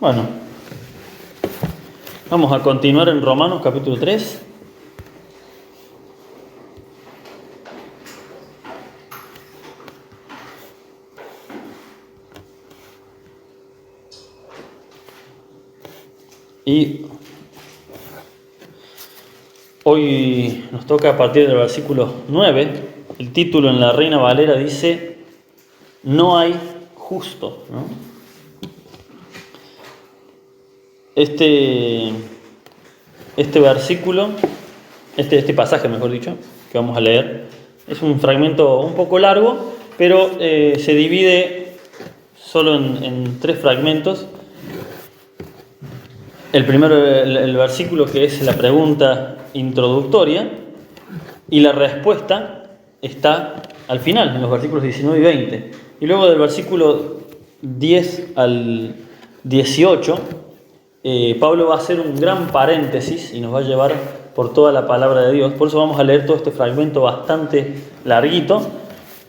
Bueno, vamos a continuar en Romanos capítulo 3. Y hoy nos toca a partir del versículo 9. El título en la Reina Valera dice: No hay justo, ¿no? Este versículo, este pasaje, mejor dicho, que vamos a leer, es un fragmento un poco largo, pero se divide solo en tres fragmentos. El primero, el versículo, que es la pregunta introductoria, y la respuesta está al final, en los versículos 19 y 20. Y luego del versículo 10 al 18, Pablo va a hacer un gran paréntesis y nos va a llevar por toda la palabra de Dios. Por eso vamos a leer todo este fragmento bastante larguito,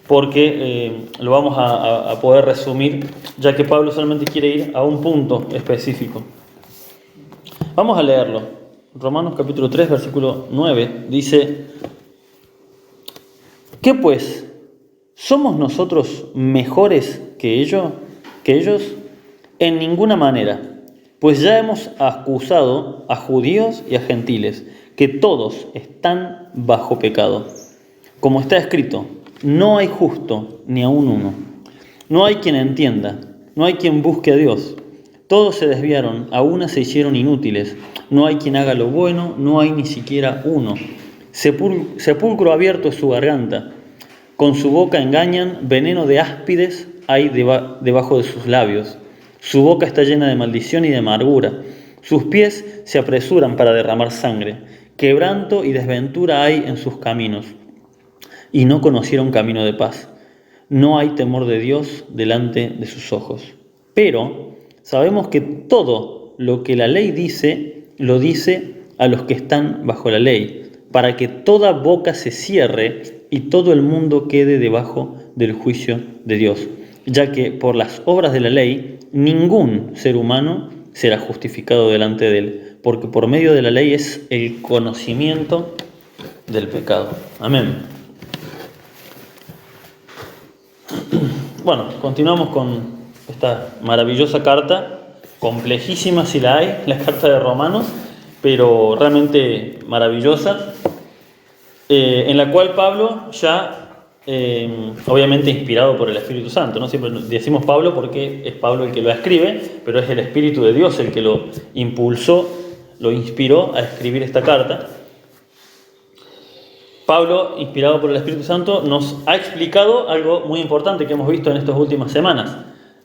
porque lo vamos a poder resumir, ya que Pablo solamente quiere ir a un punto específico. Vamos a leerlo. Romanos capítulo 3, versículo 9, dice: ¿Qué pues? ¿Somos nosotros mejores que ellos? En ninguna manera, pues ya hemos acusado a judíos y a gentiles, que todos están bajo pecado. Como está escrito: no hay justo ni aun uno. No hay quien entienda, no hay quien busque a Dios. Todos se desviaron, a una se hicieron inútiles. No hay quien haga lo bueno, no hay ni siquiera uno. Sepulcro abierto es su garganta. Con su boca engañan, veneno de áspides hay debajo de sus labios. Su boca está llena de maldición y de amargura. Sus pies se apresuran para derramar sangre. Quebranto y desventura hay en sus caminos. Y no conocieron camino de paz. No hay temor de Dios delante de sus ojos. Pero sabemos que todo lo que la ley dice, lo dice a los que están bajo la ley, para que toda boca se cierre y todo el mundo quede debajo del juicio de Dios, ya que por las obras de la ley ningún ser humano será justificado delante de él, porque por medio de la ley es el conocimiento del pecado. Amén. Bueno, continuamos con esta maravillosa carta, complejísima si la hay, la carta de Romanos, pero realmente maravillosa, en la cual Pablo ya, obviamente inspirado por el Espíritu Santo, ¿no? Siempre decimos Pablo porque es Pablo el que lo escribe, pero es el Espíritu de Dios el que lo impulsó, lo inspiró a escribir esta carta. Pablo, inspirado por el Espíritu Santo, nos ha explicado algo muy importante que hemos visto en estas últimas semanas: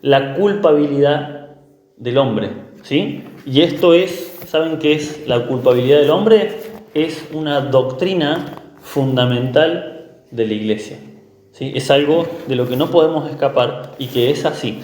la culpabilidad del hombre, ¿sí? Y esto es, ¿saben qué es la culpabilidad del hombre? Es una doctrina fundamental de la Iglesia, ¿sí? Es algo de lo que no podemos escapar y que es así.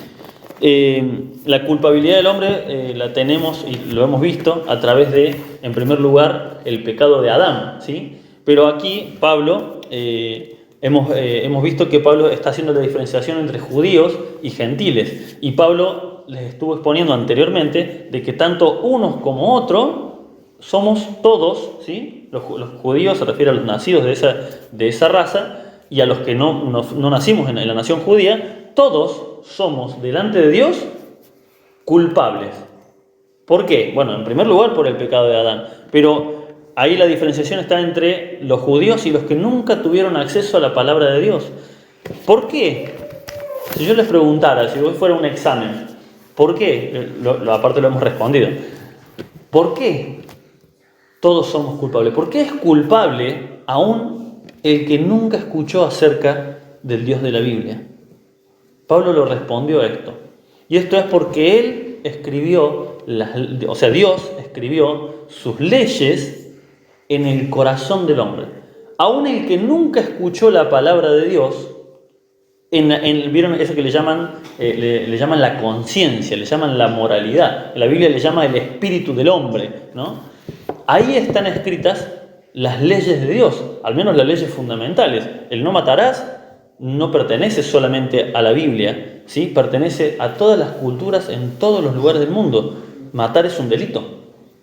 La culpabilidad del hombre la tenemos y lo hemos visto a través de, en primer lugar, el pecado de Adán, ¿sí? Pero aquí Pablo, hemos visto que Pablo está haciendo la diferenciación entre judíos y gentiles. Y Pablo les estuvo exponiendo anteriormente de que tanto unos como otros somos todos, ¿sí? Los judíos se refiere a los nacidos de esa raza, y a los que no nacimos en la nación judía, todos somos delante de Dios culpables. ¿Por qué? Bueno, en primer lugar por el pecado de Adán, pero ahí la diferenciación está entre los judíos y los que nunca tuvieron acceso a la palabra de Dios. ¿Por qué? Si yo les preguntara, si hoy fuera un examen, ¿por qué? Aparte lo hemos respondido. ¿Por qué todos somos culpables? ¿Por qué es culpable aún el que nunca escuchó acerca del Dios de la Biblia? Pablo lo respondió a esto. Y esto es porque él escribió, Dios escribió sus leyes en el corazón del hombre. Aún el que nunca escuchó la palabra de Dios, ¿vieron eso que le llaman la conciencia, le llaman la moralidad? La Biblia le llama el espíritu del hombre, ¿no? Ahí están escritas las leyes de Dios, al menos las leyes fundamentales. El no matarás, no pertenece solamente a la Biblia, ¿sí? Pertenece a todas las culturas en todos los lugares del mundo. Matar es un delito,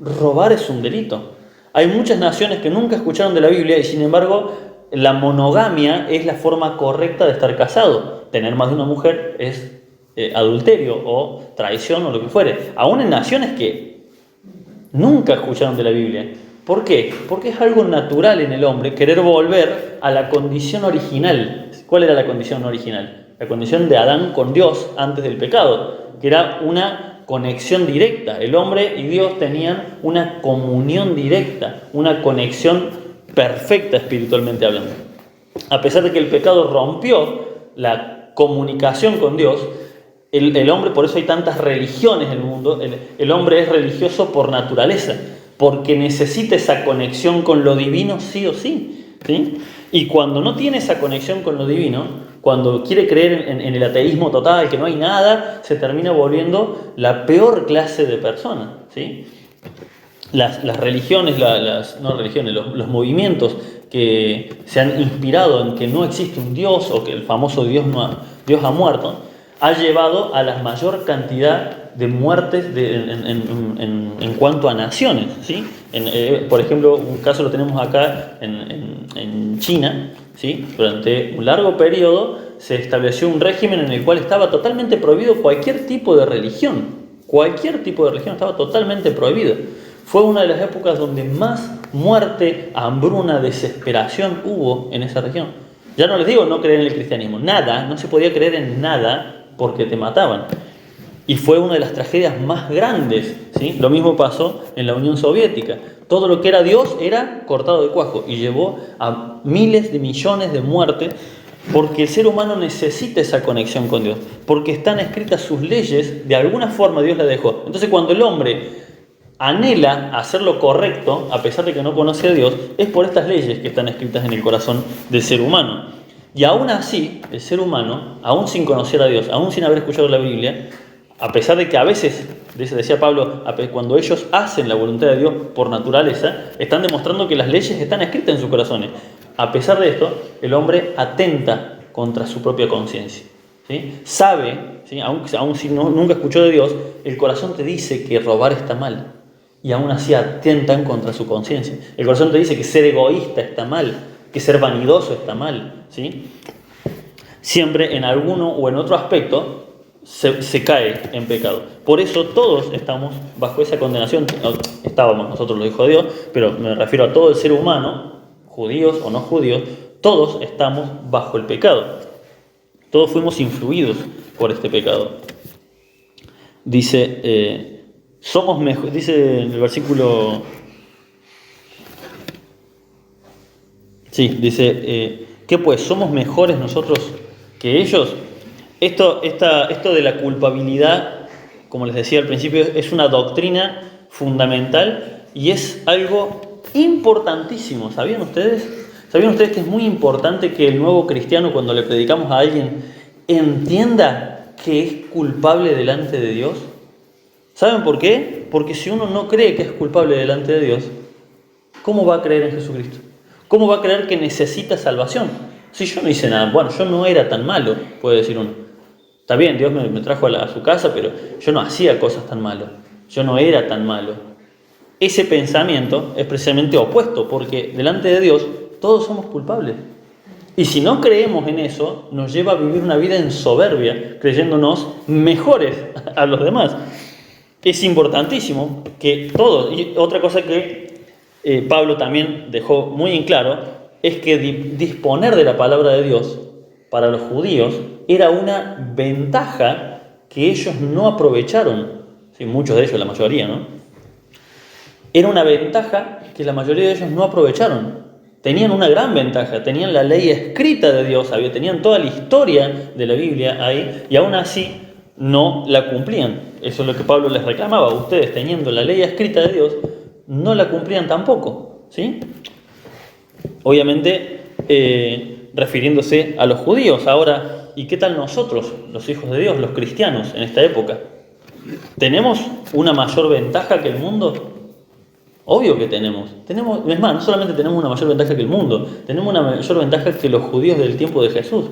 robar es un delito. Hay muchas naciones que nunca escucharon de la Biblia y sin embargo la monogamia es la forma correcta de estar casado. Tener más de una mujer es adulterio o traición o lo que fuere. Aún en naciones que nunca escucharon de la Biblia. ¿Por qué? Porque es algo natural en el hombre querer volver a la condición original. ¿Cuál era la condición original? La condición de Adán con Dios antes del pecado, que era una conexión directa. El hombre y Dios tenían una comunión directa, una conexión perfecta espiritualmente hablando. A pesar de que el pecado rompió la comunicación con Dios, el hombre, por eso hay tantas religiones en el mundo, el hombre es religioso por naturaleza, porque necesita esa conexión con lo divino sí o sí, ¿sí? Y cuando no tiene esa conexión con lo divino, cuando quiere creer en el ateísmo total, que no hay nada, se termina volviendo la peor clase de persona, ¿sí? Las religiones, los movimientos que se han inspirado en que no existe un Dios o que el famoso Dios ha muerto, ha llevado a la mayor cantidad de muertes en cuanto a naciones, ¿sí? Por ejemplo, un caso lo tenemos acá en China, ¿sí? Durante un largo periodo se estableció un régimen en el cual estaba totalmente prohibido cualquier tipo de religión. Cualquier tipo de religión estaba totalmente prohibido. Fue una de las épocas donde más muerte, hambruna, desesperación hubo en esa región. Ya no les digo no creer en el cristianismo, nada, no se podía creer en nada porque te mataban. Y fue una de las tragedias más grandes, ¿sí? Lo mismo pasó en la Unión Soviética. Todo lo que era Dios era cortado de cuajo y llevó a miles de millones de muertes porque el ser humano necesita esa conexión con Dios, porque están escritas sus leyes, de alguna forma Dios las dejó. Entonces cuando el hombre anhela hacer lo correcto, a pesar de que no conoce a Dios, es por estas leyes que están escritas en el corazón del ser humano. Y aún así, el ser humano, aún sin conocer a Dios, aún sin haber escuchado la Biblia, a pesar de que a veces, decía Pablo, cuando ellos hacen la voluntad de Dios por naturaleza, están demostrando que las leyes están escritas en sus corazones. A pesar de esto, el hombre atenta contra su propia conciencia, ¿sí? Sabe, ¿sí? Aún si nunca escuchó de Dios, el corazón te dice que robar está mal. Y aún así atentan contra su conciencia. El corazón te dice que ser egoísta está mal, que ser vanidoso está mal, ¿sí? Siempre en alguno o en otro aspecto se cae en pecado. Por eso todos estamos bajo esa condenación. Estábamos nosotros, lo dijo Dios, pero me refiero a todo el ser humano, judíos o no judíos, todos estamos bajo el pecado. Todos fuimos influidos por este pecado. Dice... somos mejor, dice en el versículo, dice, ¿qué pues? ¿Somos mejores nosotros que ellos? Esto de la culpabilidad, como les decía al principio, es una doctrina fundamental y es algo importantísimo. ¿Sabían ustedes? ¿Sabían ustedes que es muy importante que el nuevo cristiano, cuando le predicamos a alguien, entienda que es culpable delante de Dios? ¿Saben por qué? Porque si uno no cree que es culpable delante de Dios, ¿cómo va a creer en Jesucristo? ¿Cómo va a creer que necesita salvación? Si yo no hice nada, bueno, yo no era tan malo, puede decir uno. Está bien, Dios me trajo a su casa, pero yo no hacía cosas tan malas. Yo no era tan malo. Ese pensamiento es precisamente opuesto, porque delante de Dios todos somos culpables. Y si no creemos en eso, nos lleva a vivir una vida en soberbia, creyéndonos mejores a los demás. Es importantísimo que todos, y otra cosa que Pablo también dejó muy en claro, es que disponer de la palabra de Dios para los judíos era una ventaja que ellos no aprovecharon, sí, muchos de ellos, la mayoría, ¿no? Era una ventaja que la mayoría de ellos no aprovecharon. Tenían una gran ventaja, tenían la ley escrita de Dios, tenían toda la historia de la Biblia ahí, y aún así no la cumplían. Eso es lo que Pablo les reclamaba. Ustedes, teniendo la ley escrita de Dios, no la cumplían tampoco, ¿sí? Obviamente, refiriéndose a los judíos. Ahora, ¿y qué tal nosotros, los hijos de Dios, los cristianos, en esta época? ¿Tenemos una mayor ventaja que el mundo? Obvio que tenemos. Es más, no solamente tenemos una mayor ventaja que el mundo, tenemos una mayor ventaja que los judíos del tiempo de Jesús.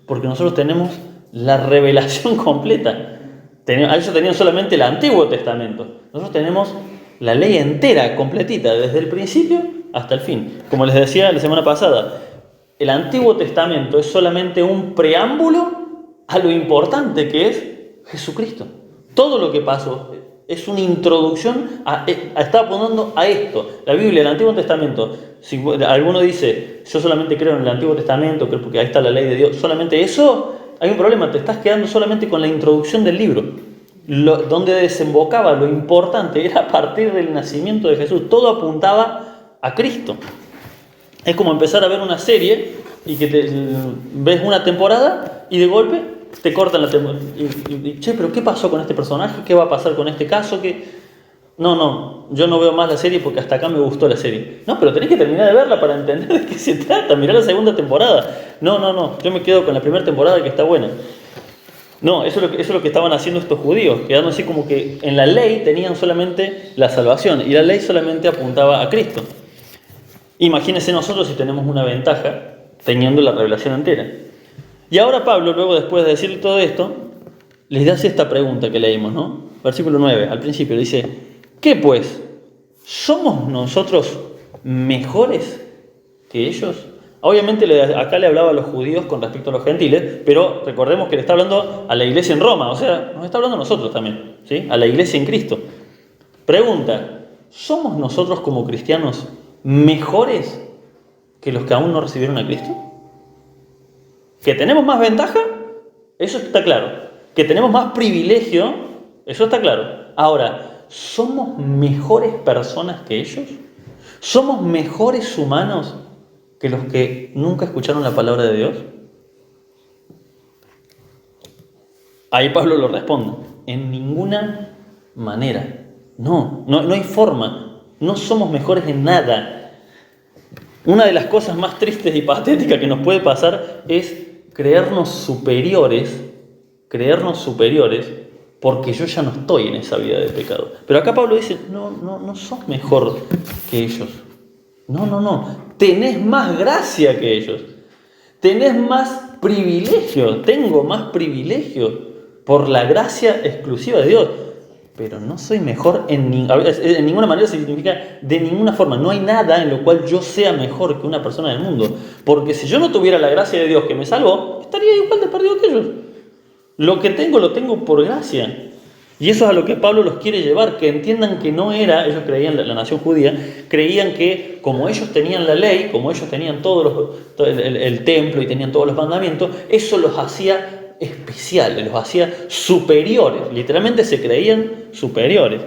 Porque nosotros tenemos la revelación completa. Ellos tenían solamente el Antiguo Testamento. Nosotros tenemos la ley entera, completita, desde el principio hasta el fin. Como les decía la semana pasada, el Antiguo Testamento es solamente un preámbulo a lo importante que es Jesucristo. Todo lo que pasó es una introducción está apuntando a esto. La Biblia, el Antiguo Testamento, si alguno dice, yo solamente creo en el Antiguo Testamento, creo porque ahí está la ley de Dios, solamente eso, hay un problema, te estás quedando solamente con la introducción del libro. Donde desembocaba lo importante era a partir del nacimiento de Jesús. Todo apuntaba a Cristo. Es como empezar a ver una serie y que ves una temporada y de golpe te cortan la temporada. Che, pero ¿qué pasó con este personaje? ¿Qué va a pasar con este caso? No, yo no veo más la serie porque hasta acá me gustó la serie. No, pero tenés que terminar de verla para entender de qué se trata. Mirá la segunda temporada. No, yo me quedo con la primera temporada que está buena. No, eso es lo que estaban haciendo estos judíos, quedando así como que en la ley tenían solamente la salvación y la ley solamente apuntaba a Cristo. Imagínense nosotros si tenemos una ventaja teniendo la revelación entera. Y ahora Pablo, luego después de decir todo esto, les hace esta pregunta que leímos, ¿no? Versículo 9, al principio, dice, ¿qué pues? ¿Somos nosotros mejores que ellos? Obviamente acá le hablaba a los judíos con respecto a los gentiles, pero recordemos que le está hablando a la iglesia en Roma, o sea, nos está hablando a nosotros también, ¿sí? A la iglesia en Cristo. Pregunta, ¿somos nosotros como cristianos mejores que los que aún no recibieron a Cristo? ¿Que tenemos más ventaja? Eso está claro. ¿Que tenemos más privilegio? Eso está claro. Ahora, ¿somos mejores personas que ellos? ¿Somos mejores humanos que los que nunca escucharon la palabra de Dios? Ahí Pablo lo responde, en ninguna manera. No hay forma. No somos mejores en nada. Una de las cosas más tristes y patéticas que nos puede pasar es creernos superiores porque yo ya no estoy en esa vida de pecado. Pero acá Pablo dice, no sos mejor que ellos. No. Tenés más gracia que ellos. Tenés más privilegio. Tengo más privilegio por la gracia exclusiva de Dios. Pero no soy mejor en ninguna manera, significa de ninguna forma. No hay nada en lo cual yo sea mejor que una persona del mundo. Porque si yo no tuviera la gracia de Dios que me salvó, estaría igual de perdido que ellos. Lo que tengo, lo tengo por gracia. Y eso es a lo que Pablo los quiere llevar, que entiendan que no era, ellos creían, la nación judía, creían que como ellos tenían la ley, como ellos tenían el templo y tenían todos los mandamientos, eso los hacía especiales, los hacía superiores, literalmente se creían superiores.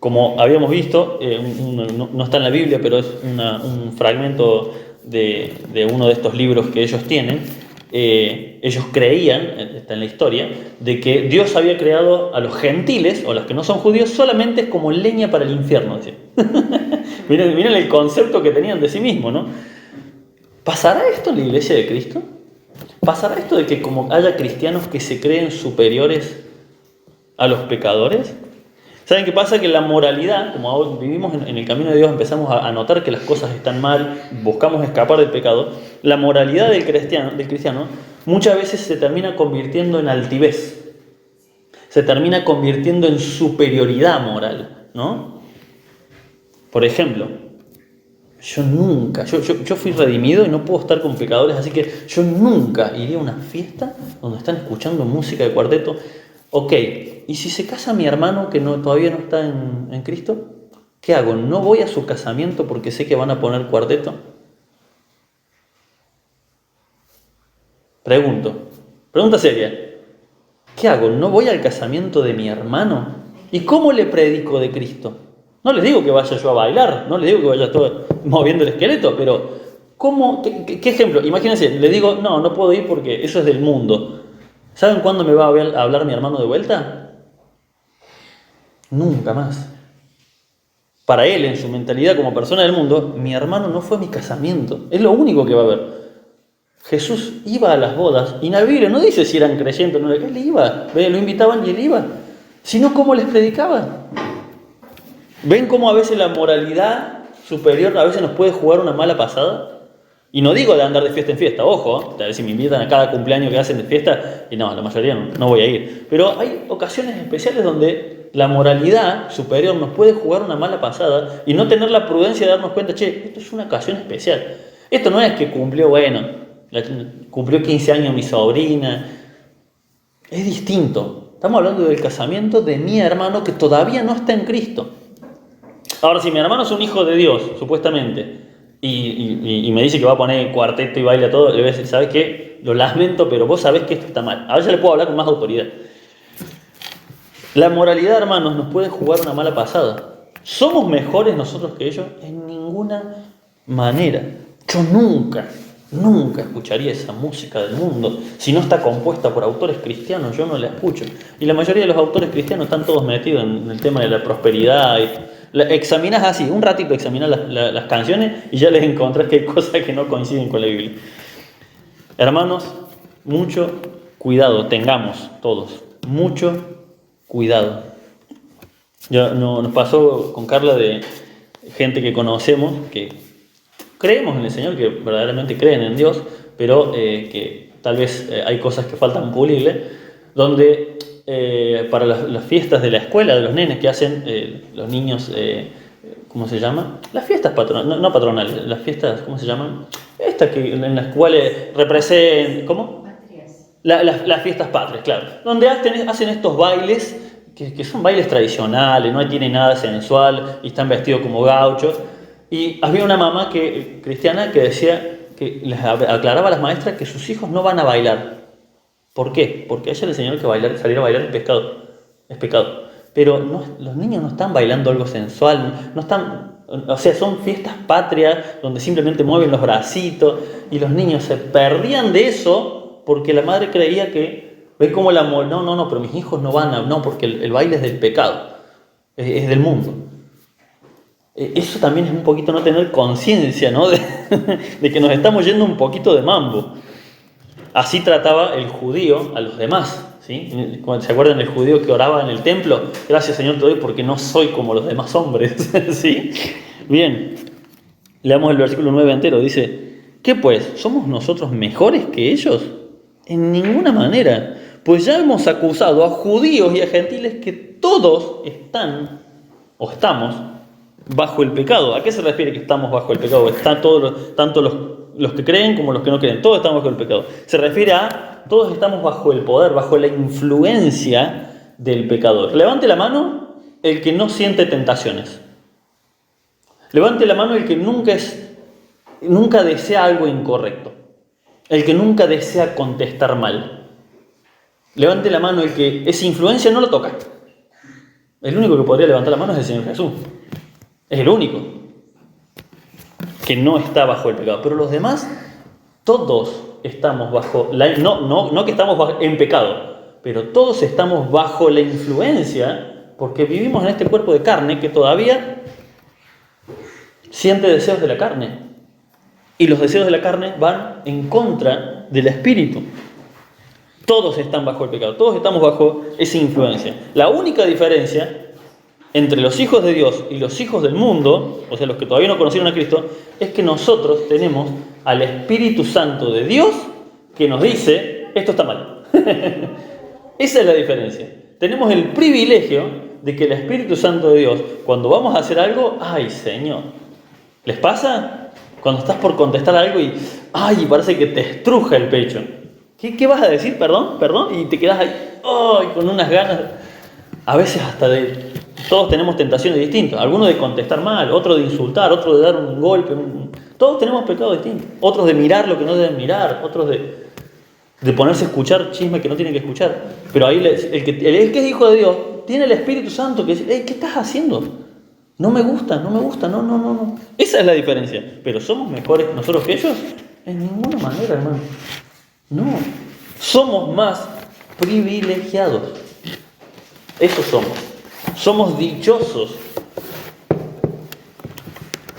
Como habíamos visto, no está en la Biblia, pero es un fragmento de uno de estos libros que ellos tienen. Ellos creían, está en la historia, de que Dios había creado a los gentiles, o los que no son judíos, solamente como leña para el infierno. Miren el concepto que tenían de sí mismos, ¿no? ¿Pasará esto en la iglesia de Cristo? ¿Pasará esto de que como haya cristianos que se creen superiores a los pecadores? ¿Saben qué pasa? Que la moralidad, como ahora vivimos en el camino de Dios, empezamos a notar que las cosas están mal, buscamos escapar del pecado. La moralidad del cristiano muchas veces se termina convirtiendo en altivez, se termina convirtiendo en superioridad moral, ¿no? Por ejemplo, yo fui redimido y no puedo estar con pecadores, así que yo nunca iría a una fiesta donde están escuchando música de cuarteto. Ok, ¿y si se casa mi hermano que todavía no está en Cristo? ¿Qué hago? ¿No voy a su casamiento porque sé que van a poner cuarteto? Pregunta seria. ¿Qué hago? ¿No voy al casamiento de mi hermano? ¿Y cómo le predico de Cristo? No les digo que vaya yo a bailar, no les digo que vaya todo moviendo el esqueleto, pero ¿cómo? ¿Qué ejemplo? Imagínense, le digo, no puedo ir porque eso es del mundo. ¿Saben cuándo me va a hablar mi hermano de vuelta? Nunca más. Para él, en su mentalidad como persona del mundo, mi hermano no fue a mi casamiento. Es lo único que va a ver. Jesús iba a las bodas y en la Biblia no dice si eran creyentes o no. Él iba, lo invitaban y él iba. Sino cómo les predicaba. ¿Ven cómo a veces la moralidad superior a veces nos puede jugar una mala pasada? Y no digo de andar de fiesta en fiesta, ojo, a ver si me invitan a cada cumpleaños que hacen de fiesta, y no, la mayoría no voy a ir. Pero hay ocasiones especiales donde la moralidad superior nos puede jugar una mala pasada y no tener la prudencia de darnos cuenta, che, esto es una ocasión especial. Esto no es que cumplió, cumplió 15 años mi sobrina. Es distinto. Estamos hablando del casamiento de mi hermano que todavía no está en Cristo. Ahora, si mi hermano es un hijo de Dios, supuestamente, y me dice que va a poner cuarteto y baila todo, le voy a decir, ¿sabes qué? Lo lamento, pero vos sabés que esto está mal. A ver, ya le puedo hablar con más autoridad. La moralidad, hermanos, nos puede jugar una mala pasada. ¿Somos mejores nosotros que ellos? En ninguna manera. Yo nunca escucharía esa música del mundo. Si no está compuesta por autores cristianos, yo no la escucho. Y la mayoría de los autores cristianos están todos metidos en el tema de la prosperidad. Examinas así, un ratito examinas las canciones y ya les encontrás que hay cosas que no coinciden con la Biblia. Hermanos, mucho cuidado, tengamos todos, mucho cuidado. Ya nos pasó con Carla de gente que conocemos, que creemos en el Señor, que verdaderamente creen en Dios, pero que tal vez hay cosas que faltan pulirle, donde para las fiestas de la escuela de los nenes que hacen los niños, ¿cómo se llama? Las fiestas patronales, no patronales, las fiestas, ¿cómo se llaman? Estas en las cuales representan, ¿cómo? Las fiestas patrias, claro, donde hacen estos bailes que son bailes tradicionales, no tiene nada sensual y están vestidos como gauchos. Y había una mamá cristiana que decía, que les aclaraba a las maestras que sus hijos no van a bailar. ¿Por qué? Porque a ella le enseñaron que salir a bailar es pecado. Pero los niños no están bailando algo sensual, son fiestas patrias donde simplemente mueven los bracitos y los niños se perdían de eso porque la madre creía que, ve cómo no, pero mis hijos no van a, no, porque el baile es del pecado, es del mundo. Eso también es un poquito no tener conciencia, ¿no? de que nos estamos yendo un poquito de mambo. Así trataba el judío a los demás, ¿sí? ¿Se acuerdan del judío que oraba en el templo? Gracias, Señor, te doy porque no soy como los demás hombres, ¿sí? Bien, leamos el versículo 9 entero. Dice, ¿qué pues? ¿Somos nosotros mejores que ellos? En ninguna manera, pues ya hemos acusado a judíos y a gentiles que todos están o estamos bajo el pecado. ¿A qué se refiere que estamos bajo el pecado? Están todos, tanto los que creen como los que no creen, todos estamos bajo el pecado. Se refiere a todos estamos bajo el poder, bajo la influencia del pecador. Levante la mano el que no siente tentaciones. Levante la mano el que nunca desea algo incorrecto. El que nunca desea contestar mal. Levante la mano el que esa influencia no lo toca. El único que podría levantar la mano es el Señor Jesús. Es el único que no está bajo el pecado. Pero los demás, todos estamos bajo no que estamos en pecado, pero todos estamos bajo la influencia, porque vivimos en este cuerpo de carne que todavía siente deseos de la carne. Y los deseos de la carne van en contra del espíritu. Todos están bajo el pecado, todos estamos bajo esa influencia. La única diferencia entre los hijos de Dios y los hijos del mundo, o sea, los que todavía no conocieron a Cristo, es que nosotros tenemos al Espíritu Santo de Dios que nos dice, esto está mal. Esa es la diferencia. Tenemos el privilegio de que el Espíritu Santo de Dios, cuando vamos a hacer algo, ¡ay, Señor! ¿Les pasa? Cuando estás por contestar algo y ¡ay! Parece que te estruja el pecho. ¿Qué vas a decir? Perdón, y te quedas ahí, ¡ay! Con unas ganas, a veces hasta de... Todos tenemos tentaciones distintas, algunos de contestar mal, otros de insultar, otros de dar un golpe. Todos tenemos pecados distintos. Otros de mirar lo que no deben mirar, otros de ponerse a escuchar chisme que no tienen que escuchar. Pero ahí el que es hijo de Dios tiene el Espíritu Santo que dice, ¿qué estás haciendo? No me gusta, no. Esa es la diferencia. Pero ¿somos mejores nosotros que ellos? En ninguna manera, hermano. No. Somos más privilegiados. Eso somos. Somos dichosos.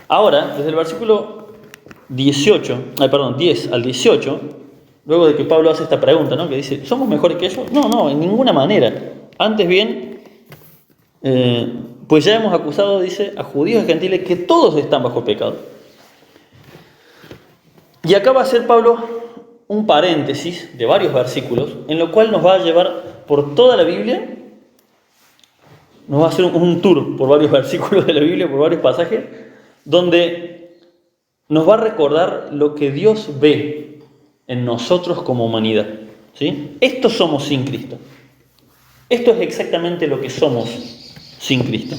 Ahora, desde el versículo 10 al 18, luego de que Pablo hace esta pregunta, ¿no? Que dice, ¿somos mejores que ellos? No, en ninguna manera. Antes bien, pues ya hemos acusado, dice, a judíos y gentiles que todos están bajo pecado. Y acá va a hacer Pablo un paréntesis de varios versículos, en lo cual nos va a llevar por toda la Biblia, nos va a hacer un tour por varios versículos de la Biblia, por varios pasajes, donde nos va a recordar lo que Dios ve en nosotros como humanidad. ¿Sí? Esto somos sin Cristo. Esto es exactamente lo que somos sin Cristo.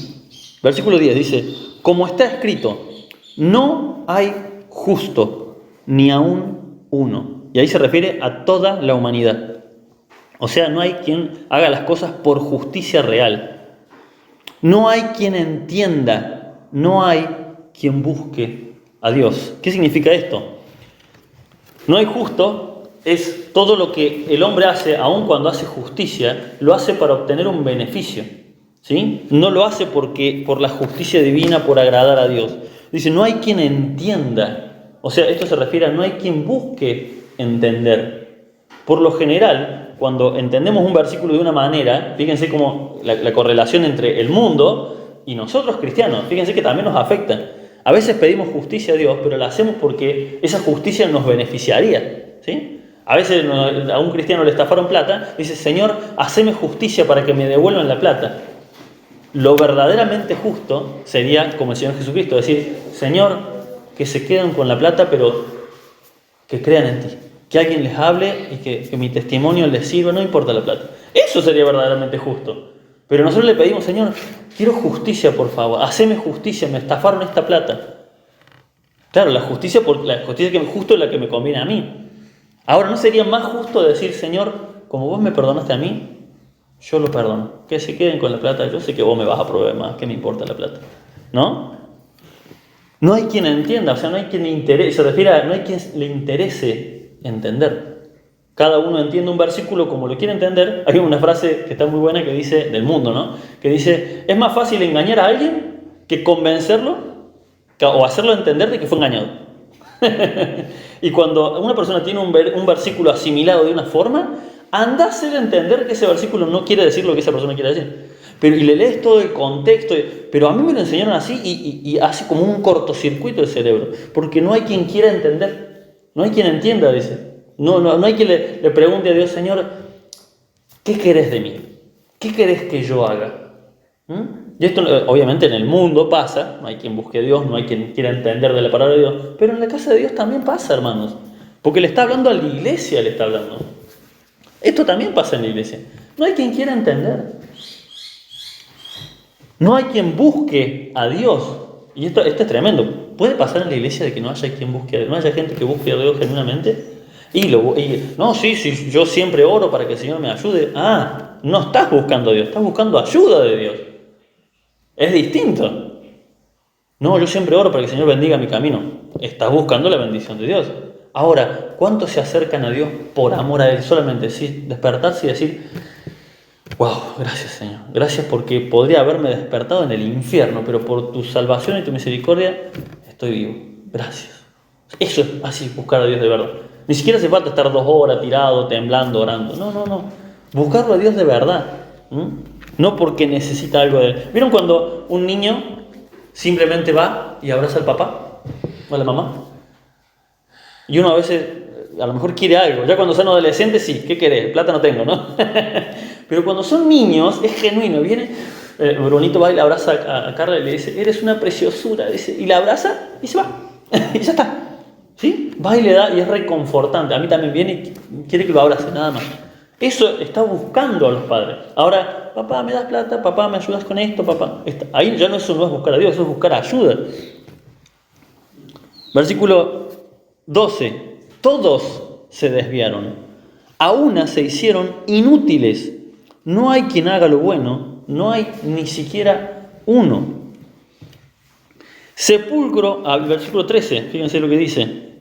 Versículo 10 dice, como está escrito, no hay justo, ni aún uno. Y ahí se refiere a toda la humanidad. O sea, no hay quien haga las cosas por justicia real. No hay quien entienda, no hay quien busque a Dios. ¿Qué significa esto? No hay justo es todo lo que el hombre hace, aun cuando hace justicia, lo hace para obtener un beneficio. ¿Sí? No lo hace por la justicia divina, por agradar a Dios. Dice, no hay quien entienda. O sea, esto se refiere a no hay quien busque entender. Por lo general, cuando entendemos un versículo de una manera, fíjense cómo la correlación entre el mundo y nosotros cristianos, fíjense que también nos afecta. A veces pedimos justicia a Dios, pero la hacemos porque esa justicia nos beneficiaría. ¿Sí? A veces a un cristiano le estafaron plata, dice, Señor, haceme justicia para que me devuelvan la plata. Lo verdaderamente justo sería, como el Señor Jesucristo, decir, Señor, que se queden con la plata, pero que crean en ti. Que alguien les hable y que mi testimonio les sirva, no importa la plata. Eso sería verdaderamente justo. Pero nosotros le pedimos, Señor, quiero justicia, por favor, haceme justicia, me estafaron esta plata. Claro, la justicia que justo es la que me conviene a mí. Ahora, ¿no sería más justo decir, Señor, como vos me perdonaste a mí, yo lo perdono? Que se queden con la plata, yo sé que vos me vas a proveer más, ¿qué me importa la plata? ¿No? No hay quien entienda, o sea, no hay quien le interese, se refiere a no hay quien le interese entender. Cada uno entiende un versículo como lo quiere entender. Hay una frase que está muy buena que dice, del mundo, ¿no? Que dice, es más fácil engañar a alguien que convencerlo o hacerlo entender de que fue engañado. Y cuando una persona tiene un versículo asimilado de una forma, anda a hacer entender que ese versículo no quiere decir lo que esa persona quiere decir. Y le lees todo el contexto, pero a mí me lo enseñaron así y hace como un cortocircuito el cerebro, porque no hay quien quiera entender, no hay quien entienda, dice. No hay quien le pregunte a Dios, Señor, ¿qué querés de mí? ¿Qué querés que yo haga? Y esto obviamente en el mundo pasa, no hay quien busque a Dios, no hay quien quiera entender de la palabra de Dios, pero en la casa de Dios también pasa, hermanos, porque le está hablando a la iglesia, le está hablando. Esto también pasa en la iglesia. No hay quien quiera entender. No hay quien busque a Dios. Y esto es tremendo. ¿Puede pasar en la iglesia de que no haya quien busque a Dios? ¿No haya gente que busque a Dios genuinamente? Sí, yo siempre oro para que el Señor me ayude. No estás buscando a Dios, estás buscando ayuda de Dios. Es distinto. No, yo siempre oro para que el Señor bendiga mi camino. Estás buscando la bendición de Dios. Ahora, ¿cuántos se acercan a Dios por amor a Él? Solamente despertarse y decir, wow, gracias Señor. Gracias porque podría haberme despertado en el infierno, pero por tu salvación y tu misericordia estoy vivo. Gracias. Eso es así, buscar a Dios de verdad. Ni siquiera hace falta estar 2 horas tirado, temblando, orando. No. Buscarlo a Dios de verdad. No porque necesita algo de Él. ¿Vieron cuando un niño simplemente va y abraza al papá o a la mamá? Y uno a veces, a lo mejor quiere algo. Ya cuando son adolescentes, sí, ¿qué querés? Plata no tengo, ¿no? Pero cuando son niños, es genuino. Viene, Brunito va y le abraza a Carla y le dice, eres una preciosura. Dice, y la abraza y se va. Y ya está. ¿Sí? Va y le da y es reconfortante. A mí también viene y quiere que lo abrace, nada más. Eso está buscando a los padres. Ahora, papá, ¿me das plata? Papá, ¿me ayudas con esto? Papá. Ahí ya eso no es buscar a Dios, eso es buscar ayuda. Versículo 12. Todos se desviaron. A una se hicieron inútiles. No hay quien haga lo bueno. No hay ni siquiera uno. Sepulcro, al versículo 13, fíjense lo que dice.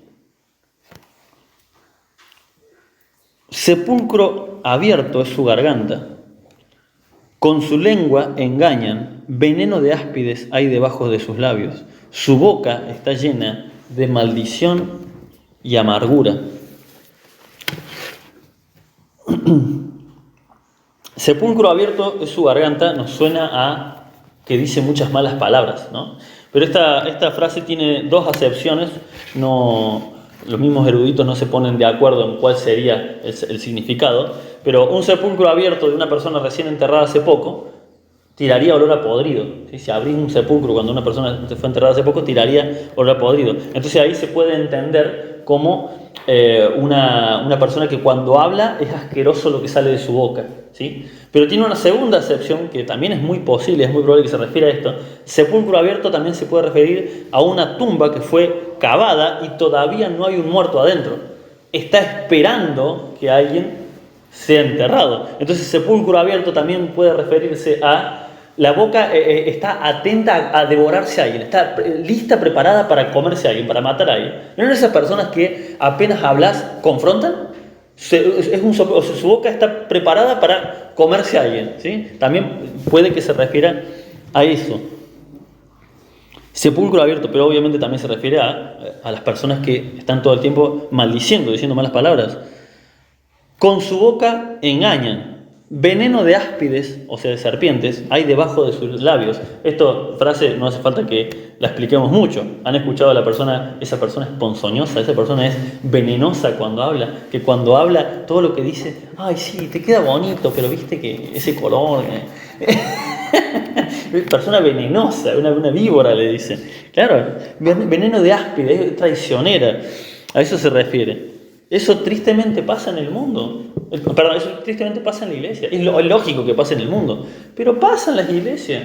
Sepulcro abierto es su garganta. Con su lengua engañan. Veneno de áspides hay debajo de sus labios. Su boca está llena de maldición y amargura. Sepulcro abierto es su garganta, nos suena a que dice muchas malas palabras, ¿no? Pero esta frase tiene 2 acepciones, no los mismos eruditos no se ponen de acuerdo en cuál sería el significado, pero un sepulcro abierto de una persona recién enterrada hace poco tiraría olor a podrido. ¿Sí? Si abrís un sepulcro cuando una persona fue enterrada hace poco, tiraría olor a podrido. Entonces ahí se puede entender como una persona que cuando habla es asqueroso lo que sale de su boca. ¿Sí? Pero tiene una segunda acepción que también es muy posible, es muy probable que se refiera a esto. Sepulcro abierto también se puede referir a una tumba que fue cavada y todavía no hay un muerto adentro. Está esperando que alguien sea enterrado. Entonces sepulcro abierto también puede referirse a la boca está atenta a devorarse a alguien, está lista, preparada para comerse a alguien, para matar a alguien. ¿No eran esas personas que apenas hablas, confrontan? Su boca está preparada para comerse a alguien. ¿Sí? También puede que se refiera a eso. Sepulcro abierto, pero obviamente también se refiere a las personas que están todo el tiempo maldiciendo, diciendo malas palabras. Con su boca engañan. Veneno de áspides, o sea, de serpientes, hay debajo de sus labios. Esta frase no hace falta que la expliquemos mucho. Han escuchado a la persona, esa persona es ponzoñosa, esa persona es venenosa cuando habla, que cuando habla todo lo que dice, ay sí, te queda bonito, pero viste que ese color... persona venenosa, una víbora le dicen. Claro, veneno de áspide, es traicionera. A eso se refiere. Eso tristemente pasa en el mundo. Perdón, eso tristemente pasa en la iglesia. Es lógico que pase en el mundo. Pero pasa en las iglesias.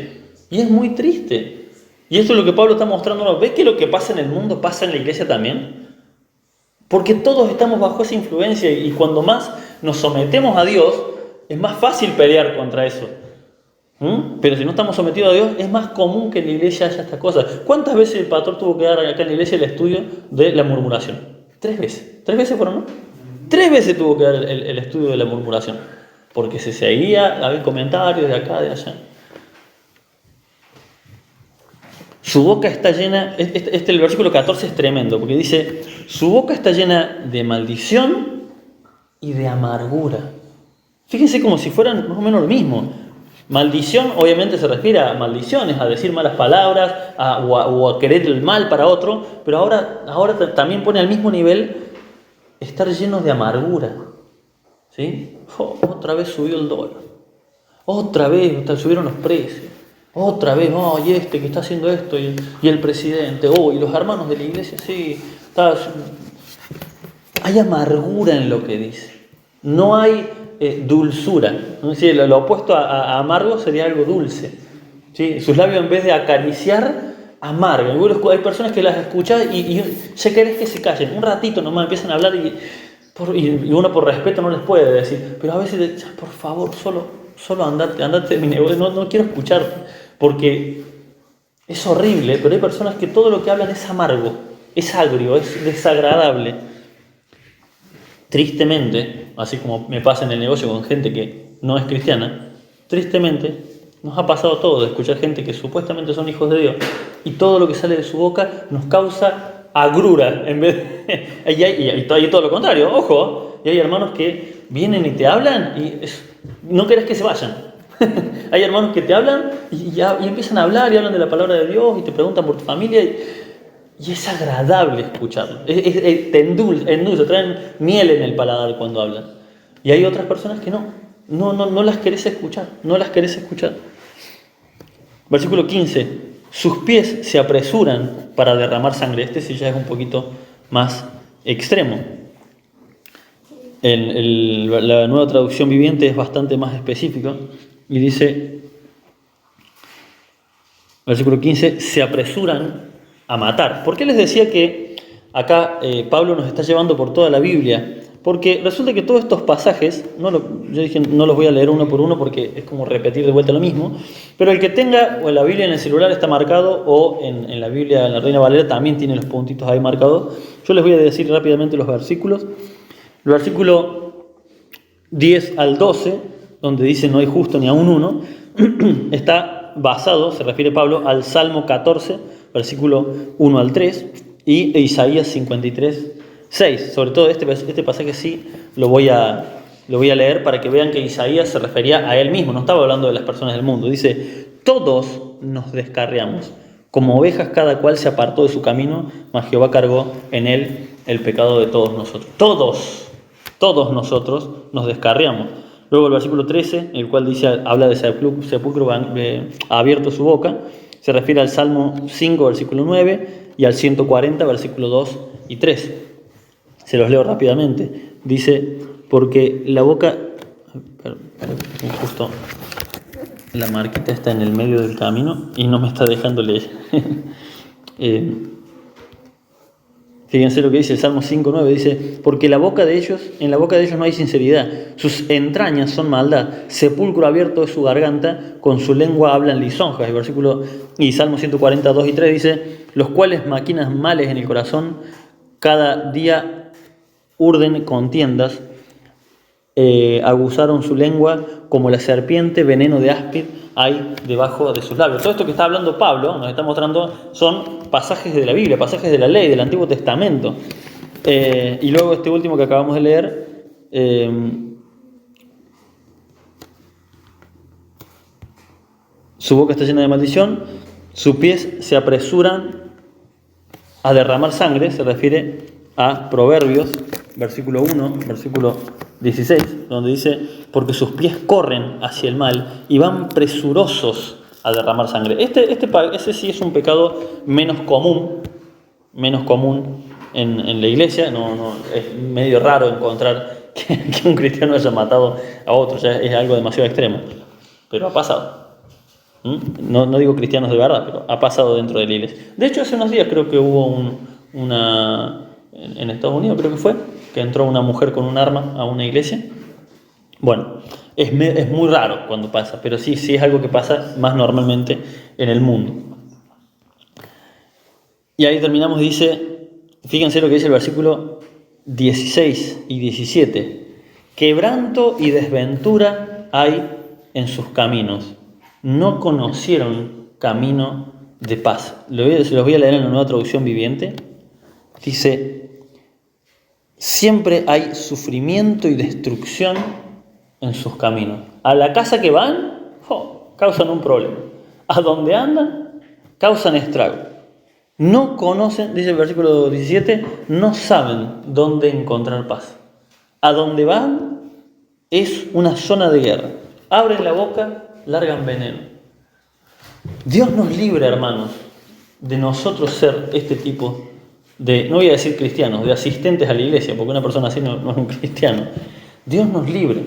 Y es muy triste. Y esto es lo que Pablo está mostrando. ¿Ves que lo que pasa en el mundo pasa en la iglesia también? Porque todos estamos bajo esa influencia. Y cuando más nos sometemos a Dios, es más fácil pelear contra eso. Pero si no estamos sometidos a Dios, es más común que en la iglesia haya estas cosas. ¿Cuántas veces el pastor tuvo que dar acá en la iglesia el estudio de la murmuración? 3 veces. 3 veces fueron, ¿no? 3 veces tuvo que dar el estudio de la murmuración. Porque se seguía, había comentarios de acá, de allá. Su boca está llena, el versículo 14 es tremendo, porque dice, su boca está llena de maldición y de amargura. Fíjense como si fueran más o menos lo mismo. Maldición obviamente se refiere a maldiciones, a decir malas palabras, o a querer el mal para otro, pero ahora también pone al mismo nivel estar llenos de amargura. ¿Sí? Otra vez subió el dólar, otra vez subieron los precios, otra vez, y este que está haciendo esto, y el presidente, y los hermanos de la iglesia, sí, hay amargura en lo que dice, no hay dulzura. ¿No? Es decir, lo opuesto a amargo sería algo dulce. ¿Sí? Sus labios, en vez de acariciar, amargan. Hay personas que las escuchas y ya querés que se callen. Un ratito nomás empiezan a hablar y uno por respeto no les puede decir. Pero a veces, por favor, solo andate mi negocio. No quiero escuchar porque es horrible, pero hay personas que todo lo que hablan es amargo, es agrio, es desagradable. Tristemente, así como me pasa en el negocio con gente que no es cristiana, tristemente nos ha pasado todo de escuchar gente que supuestamente son hijos de Dios y todo lo que sale de su boca nos causa agrura en vez de... y hay todo lo contrario, ojo, y hay hermanos que vienen y te hablan y no querés que se vayan. Hay hermanos que te hablan y empiezan a hablar y hablan de la palabra de Dios y te preguntan por tu familia y es agradable escucharlo, te endulce, traen miel en el paladar cuando hablan. Y hay otras personas que no las querés escuchar, Versículo 15, sus pies se apresuran para derramar sangre. Este sí ya es un poquito más extremo. La Nueva Traducción Viviente es bastante más específico y dice, versículo 15, se apresuran a matar. ¿Por qué les decía que acá Pablo nos está llevando por toda la Biblia? Porque resulta que todos estos pasajes, yo dije no los voy a leer uno por uno porque es como repetir de vuelta lo mismo, pero el que tenga o en la Biblia en el celular está marcado o en la Biblia en la Reina Valera también tiene los puntitos ahí marcados. Yo les voy a decir rápidamente los versículos. El versículo 10 al 12, donde dice no hay justo ni aun uno, está basado, se refiere Pablo, al Salmo 14, versículo 1 al 3, y Isaías 53, 6. Sobre todo este pasaje sí lo voy a leer para que vean que Isaías se refería a él mismo, no estaba hablando de las personas del mundo. Dice, todos nos descarriamos, como ovejas cada cual se apartó de su camino, mas Jehová cargó en él el pecado de todos nosotros. Todos nosotros nos descarriamos. Luego el versículo 13, el cual habla de sepulcro abierto su boca, se refiere al Salmo 5, versículo 9, y al 140, versículo 2 y 3. Se los leo rápidamente. Dice, porque la boca... Justo la marquita está en el medio del camino y no me está dejando leer. Fíjense lo que dice el Salmo 5:9, dice, porque en la boca de ellos no hay sinceridad, sus entrañas son maldad, sepulcro abierto es su garganta, con su lengua hablan lisonjas. Y Salmo 142 y 3 dice, los cuales maquinan males en el corazón, cada día urden contiendas, aguzaron su lengua como la serpiente, veneno de áspid hay debajo de sus labios. Todo esto que está hablando Pablo, nos está mostrando, son pasajes de la Biblia, pasajes de la ley, del Antiguo Testamento. Y luego este último que acabamos de leer, su boca está llena de maldición, sus pies se apresuran a derramar sangre, se refiere a Proverbios, versículo 1, versículo 16, donde dice, porque sus pies corren hacia el mal y van presurosos a derramar sangre. Ese sí es un pecado menos común en la iglesia. No, es medio raro encontrar que un cristiano haya matado a otro, ya es algo demasiado extremo, pero ha pasado. No digo cristianos de verdad, pero ha pasado dentro de la iglesia. De hecho, hace unos días creo que hubo en Estados Unidos creo que fue, que entró una mujer con un arma a una iglesia. Bueno, es muy raro cuando pasa, pero sí es algo que pasa más normalmente en el mundo. Y ahí terminamos, dice, fíjense lo que dice el versículo 16 y 17. Quebranto y desventura hay en sus caminos. No conocieron camino de paz. Se los voy a leer en la Nueva Traducción Viviente. Dice, siempre hay sufrimiento y destrucción en sus caminos. A la casa que van, causan un problema. A donde andan, causan estrago. No conocen, dice el versículo 17, no saben dónde encontrar paz. A donde van es una zona de guerra. Abren la boca, largan veneno. Dios nos libre, hermanos, de nosotros ser este tipo de, no voy a decir cristianos, de asistentes a la iglesia, porque una persona así no es un cristiano. Dios nos libre.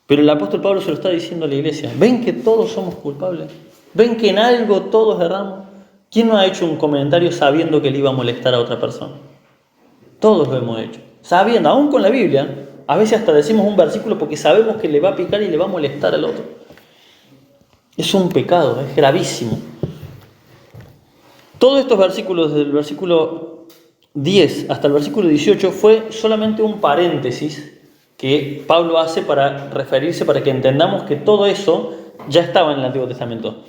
Pero el apóstol Pablo se lo está diciendo a la iglesia. ¿Ven que todos somos culpables? ¿Ven que en algo todos erramos? ¿Quién no ha hecho un comentario sabiendo que le iba a molestar a otra persona? Todos lo hemos hecho. Sabiendo, aún con la Biblia, a veces hasta decimos un versículo porque sabemos que le va a picar y le va a molestar al otro. Es un pecado, es gravísimo. Todos estos versículos, desde el versículo 10 hasta el versículo 18, fue solamente un paréntesis que Pablo hace para referirse, para que entendamos que todo eso ya estaba en el Antiguo Testamento.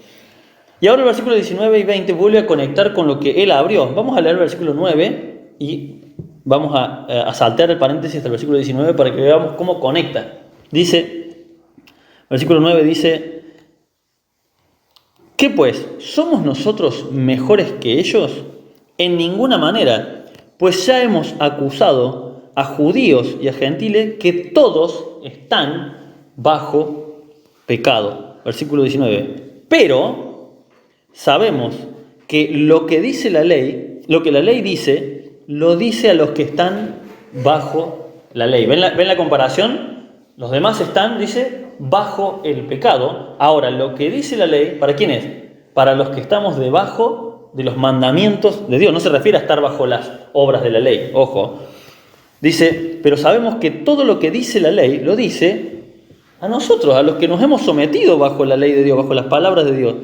Y ahora el versículo 19 y 20 vuelve a conectar con lo que él abrió. Vamos a leer el versículo 9 y vamos a saltear el paréntesis hasta el versículo 19 para que veamos cómo conecta. Dice, versículo 9 dice, ¿qué pues? ¿Somos nosotros mejores que ellos? En ninguna manera, pues ya hemos acusado a judíos y a gentiles que todos están bajo pecado. Versículo 19. Pero sabemos que lo que dice la ley, lo que la ley dice, lo dice a los que están bajo la ley. ¿Ven la comparación? Los demás están, dice, bajo el pecado. Ahora, lo que dice la ley, ¿para quién es? Para los que estamos debajo de los mandamientos de Dios. No se refiere a estar bajo las obras de la ley, ojo. Dice, pero sabemos que todo lo que dice la ley, lo dice a nosotros, a los que nos hemos sometido bajo la ley de Dios, bajo las palabras de Dios.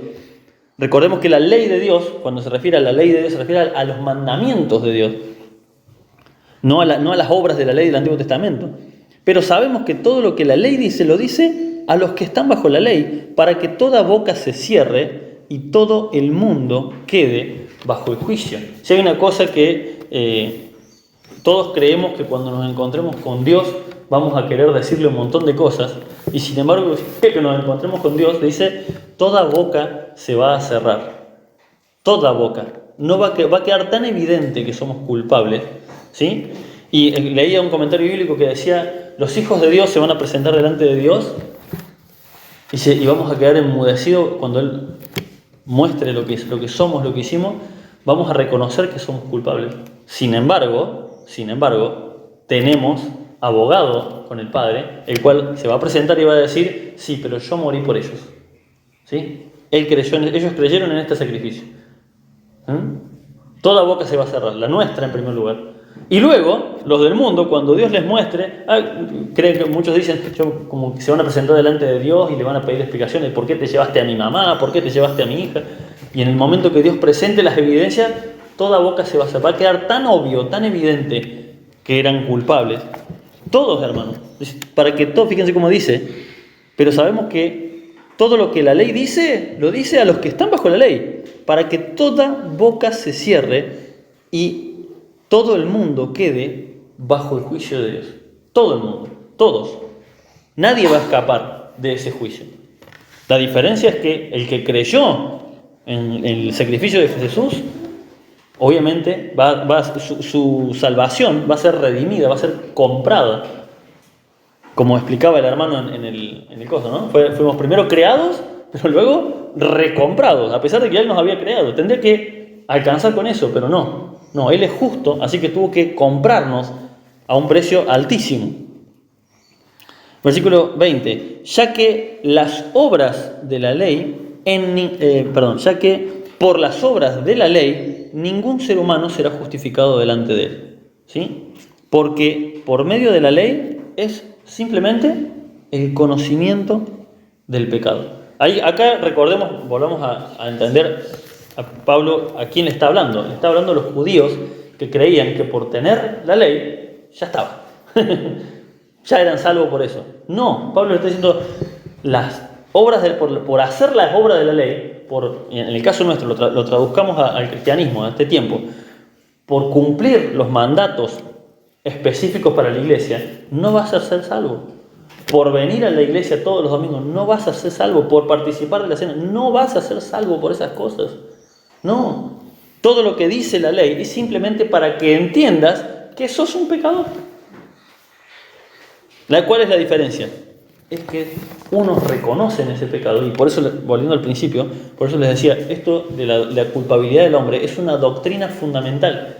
Recordemos que la ley de Dios, cuando se refiere a la ley de Dios, se refiere a los mandamientos de Dios, no a las obras de la ley del Antiguo Testamento. Pero sabemos que todo lo que la ley dice, lo dice a los que están bajo la ley, para que toda boca se cierre y todo el mundo quede bajo el juicio. Si hay una cosa que todos creemos que cuando nos encontremos con Dios vamos a querer decirle un montón de cosas, y sin embargo, que nos encontremos con Dios, dice, toda boca se va a cerrar. Toda boca. No va a quedar tan evidente que somos culpables ¿sí? Y leía un comentario bíblico que decía, los hijos de Dios se van a presentar delante de Dios y vamos a quedar enmudecidos cuando Él muestre lo que somos, lo que hicimos, vamos a reconocer que somos culpables. Sin embargo, tenemos abogado con el Padre, el cual se va a presentar y va a decir, sí, pero yo morí por ellos. ¿Sí? Ellos creyeron en este sacrificio. Toda boca se va a cerrar, la nuestra en primer lugar. Y luego, los del mundo, cuando Dios les muestre, creen que muchos dicen, como que se van a presentar delante de Dios y le van a pedir explicaciones, ¿por qué te llevaste a mi mamá? ¿Por qué te llevaste a mi hija? Y en el momento que Dios presente las evidencias, toda boca se va a cerrar. Va a quedar tan obvio, tan evidente que eran culpables. Todos, hermanos. Para que todos, fíjense cómo dice, pero sabemos que todo lo que la ley dice, lo dice a los que están bajo la ley, para que toda boca se cierre y todo el mundo quede bajo el juicio de Dios. Todo el mundo, todos. Nadie va a escapar de ese juicio. La diferencia es que el que creyó en el sacrificio de Jesús, obviamente su salvación va a ser redimida, va a ser comprada. Como explicaba el hermano en el coso, ¿no? Fuimos primero creados, pero luego recomprados, a pesar de que Él nos había creado. Tendría que alcanzar con eso, pero no. No, Él es justo, así que tuvo que comprarnos a un precio altísimo. Versículo 20. Ya que las obras de la ley, ya que por las obras de la ley, ningún ser humano será justificado delante de Él. ¿Sí? Porque por medio de la ley es simplemente el conocimiento del pecado. Acá recordemos, volvamos a entender a Pablo a quién le está hablando. Le está hablando a los judíos que creían que por tener la ley ya estaba. Ya eran salvos por eso. No, Pablo le está diciendo las obras por hacer las obras de la ley, en el caso nuestro lo traduzcamos al cristianismo, a este tiempo, por cumplir los mandatos específicos para la iglesia, no vas a ser salvo. Por venir a la iglesia todos los domingos, no vas a ser salvo. Por participar de la cena, no vas a ser salvo por esas cosas. No. Todo lo que dice la ley es simplemente para que entiendas que sos un pecador. ¿Cuál es la diferencia? Es que unos reconocen ese pecado, y por eso, volviendo al principio, por eso les decía, esto de la culpabilidad del hombre es una doctrina fundamental.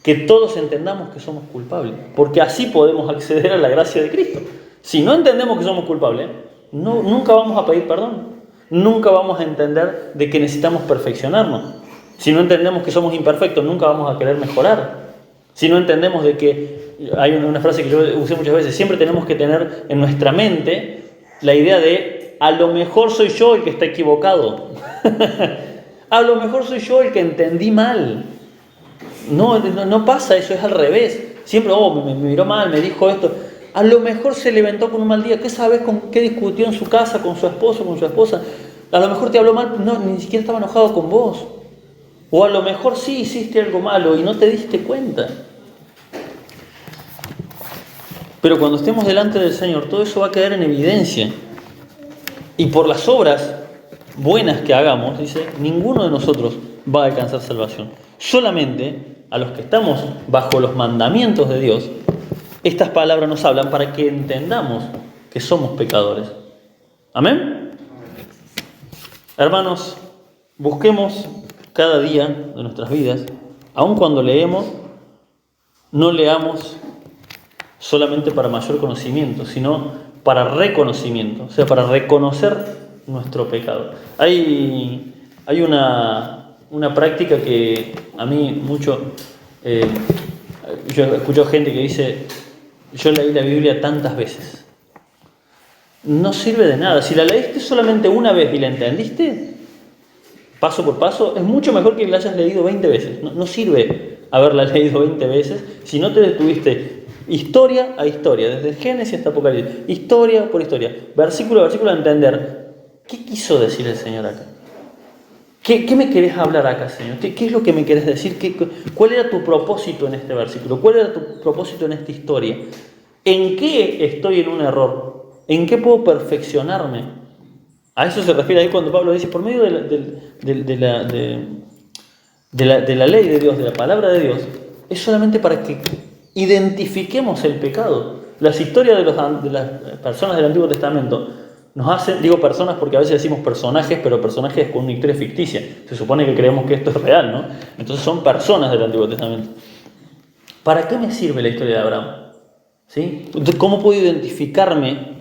Que todos entendamos que somos culpables, porque así podemos acceder a la gracia de Cristo. Si no entendemos que somos culpables, nunca vamos a pedir perdón, nunca vamos a entender de que necesitamos perfeccionarnos. Si no entendemos que somos imperfectos, nunca vamos a querer mejorar. Si no entendemos de que, hay una frase que yo usé muchas veces, siempre tenemos que tener en nuestra mente la idea de, a lo mejor soy yo el que está equivocado, a lo mejor soy yo el que entendí mal. No pasa eso, es al revés. Siempre, me miró mal, me dijo esto. A lo mejor se levantó con un mal día. ¿Qué sabes con qué discutió en su casa con su esposo, con su esposa? A lo mejor te habló mal, ni siquiera estaba enojado con vos. O a lo mejor sí hiciste algo malo y no te diste cuenta. Pero cuando estemos delante del Señor, todo eso va a quedar en evidencia. Y por las obras buenas que hagamos, dice, ninguno de nosotros va a alcanzar salvación. Solamente a los que estamos bajo los mandamientos de Dios, estas palabras nos hablan para que entendamos que somos pecadores. ¿Amén? Hermanos, busquemos cada día de nuestras vidas, aun cuando leemos, no leamos solamente para mayor conocimiento, sino para reconocimiento, o sea, para reconocer nuestro pecado. Hay una práctica que a mí mucho, yo escucho gente que dice, yo leí la Biblia tantas veces. No sirve de nada. Si la leíste solamente una vez y la entendiste, paso por paso, es mucho mejor que la hayas leído 20 veces. No sirve haberla leído 20 veces si no te detuviste historia a historia, desde Génesis hasta Apocalipsis, historia por historia, versículo a versículo, a entender qué quiso decir el Señor acá. ¿Qué me querés hablar acá, Señor? ¿Qué es lo que me querés decir? ¿Cuál era tu propósito en este versículo? ¿Cuál era tu propósito en esta historia? ¿En qué estoy en un error? ¿En qué puedo perfeccionarme? A eso se refiere ahí cuando Pablo dice, por medio de la ley de Dios, de la palabra de Dios, es solamente para que identifiquemos el pecado. Las historias de las personas del Antiguo Testamento nos hacen, digo personas porque a veces decimos personajes, pero personajes con una historia ficticia. Se supone que creemos que esto es real, ¿no? Entonces son personas del Antiguo Testamento. ¿Para qué me sirve la historia de Abraham? ¿Sí? ¿Cómo puedo identificarme?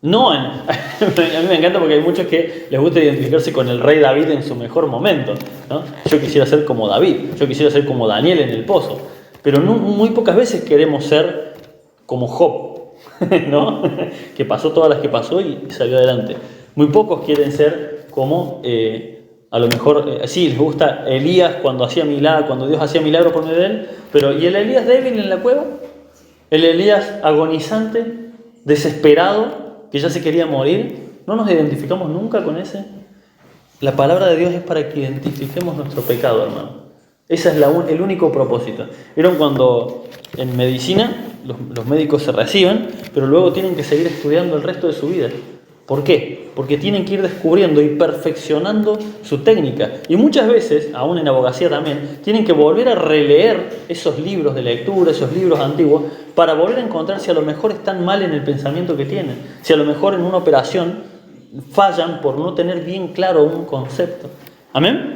No, a mí me encanta porque hay muchos que les gusta identificarse con el rey David en su mejor momento, ¿no? Yo quisiera ser como David, yo quisiera ser como Daniel en el pozo, pero muy pocas veces queremos ser como Job, ¿no? Que pasó todas las que pasó y salió adelante. Muy pocos quieren ser como, a lo mejor, sí, les gusta Elías cuando Dios hacía milagros por medio de él, pero ¿y el Elías débil en la cueva? El Elías agonizante, desesperado, que ya se quería morir. ¿No nos identificamos nunca con ese? La palabra de Dios es para que identifiquemos nuestro pecado, hermano. Ese es el único propósito. ¿Vieron cuando en medicina los médicos se reciben, pero luego tienen que seguir estudiando el resto de su vida? ¿Por qué? Porque tienen que ir descubriendo y perfeccionando su técnica. Y muchas veces, aún en abogacía también, tienen que volver a releer esos libros de lectura, esos libros antiguos, para volver a encontrar si a lo mejor están mal en el pensamiento que tienen. Si a lo mejor en una operación fallan por no tener bien claro un concepto. ¿Amén?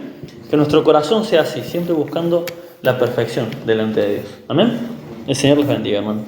Que nuestro corazón sea así, siempre buscando la perfección delante de Dios. ¿Amén? El Señor les bendiga, hermano.